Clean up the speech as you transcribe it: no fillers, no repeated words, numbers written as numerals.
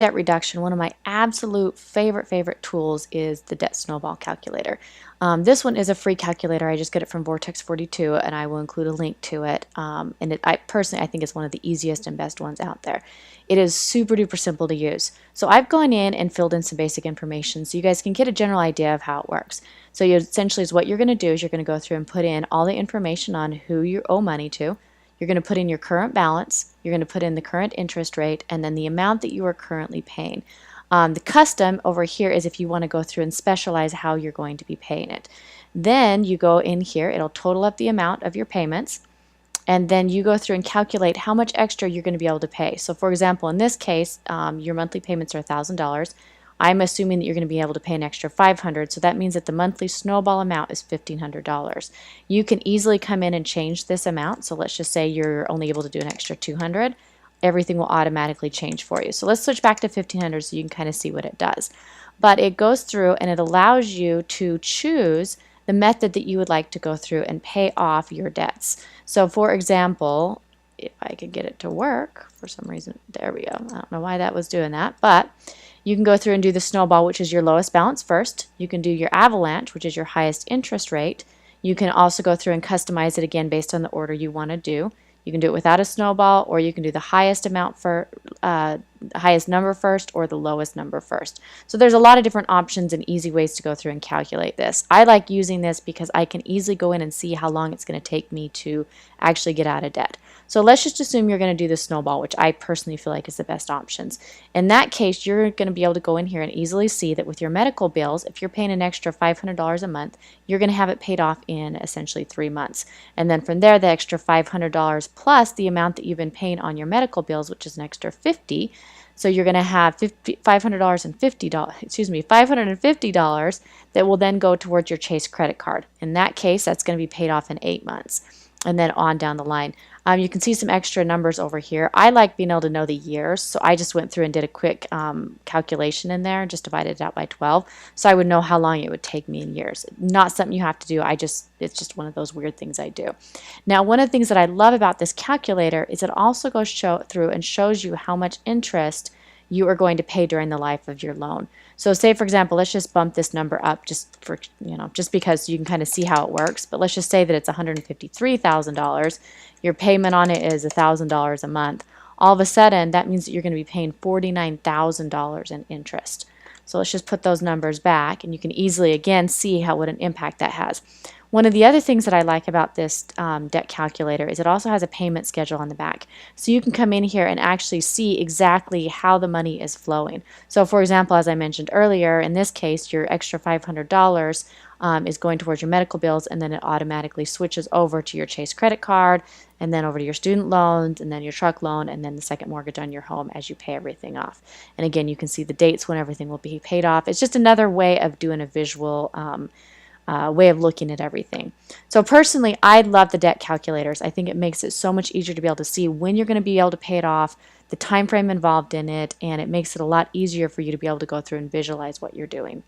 debt reduction, one of my absolute favorite tools is the debt snowball calculator. This one is a free calculator. I just get it from Vertex42, and I will include a link to it. I personally, I think it's one of the easiest and best ones out there. It is super duper simple to use. So I've gone in and filled in some basic information so you guys can get a general idea of how it works. So essentially what you're going to do is you're going to go through and put in all the information on who you owe money to. You're going to put in your current balance, you're going to put in the current interest rate, and then the amount that you are currently paying. The custom over here is if you want to go through and specialize how you're going to be paying it. Then you go in here, it'll total up the amount of your payments, and then you go through and calculate how much extra you're going to be able to pay. So for example, in this case, your monthly payments are $1,000. I'm assuming that you're going to be able to pay an extra $500, so that means that the monthly snowball amount is $1,500. You can easily come in and change this amount, so let's just say you're only able to do an extra $200. Everything will automatically change for you. So let's switch back to $1,500 so you can kind of see what it does. But it goes through and it allows you to choose the method that you would like to go through and pay off your debts. So for example, if I could get it to work for some reason, there we go. I don't know why that was doing that, but you can go through and do the snowball, which is your lowest balance first. You can do your avalanche, which is your highest interest rate. You can also go through and customize it again based on the order you want to do. You can do it without a snowball, or you can do the highest amount for highest number first or the lowest number first. So there's a lot of different options and easy ways to go through and calculate this. I like using this because I can easily go in and see how long it's going to take me to actually get out of debt. So let's just assume you're going to do the snowball, which I personally feel like is the best options. In that case, you're going to be able to go in here and easily see that with your medical bills, if you're paying an extra $500 a month, you're going to have it paid off in essentially 3 months. And then from there, the extra $500 plus the amount that you've been paying on your medical bills, which is an extra $50. So you're going to have $550 that will then go towards your Chase credit card. In that case, that's going to be paid off in 8 months. And then on down the line. You can see some extra numbers over here. I like being able to know the years, so I just went through and did a quick calculation in there and just divided it out by 12, so I would know how long it would take me in years. Not something you have to do. It's just one of those weird things I do. Now, one of the things that I love about this calculator is it also goes through and shows you how much interest you are going to pay during the life of your loan. So say, for example, let's just bump this number up just because you can kind of see how it works. But let's just say that it's $153,000. Your payment on it is $1,000 a month. All of a sudden, that means that you're going to be paying $49,000 in interest. So let's just put those numbers back, and you can easily, again, see what an impact that has. One of the other things that I like about this debt calculator is it also has a payment schedule on the back. So you can come in here and actually see exactly how the money is flowing. So for example, as I mentioned earlier, in this case, your extra $500 is going towards your medical bills, and then it automatically switches over to your Chase credit card, and then over to your student loans, and then your truck loan, and then the second mortgage on your home as you pay everything off. And again, you can see the dates when everything will be paid off. It's just another way of doing a visual way of looking at everything. So personally, I love the debt calculators. I think it makes it so much easier to be able to see when you're going to be able to pay it off, the time frame involved in it, and it makes it a lot easier for you to be able to go through and visualize what you're doing.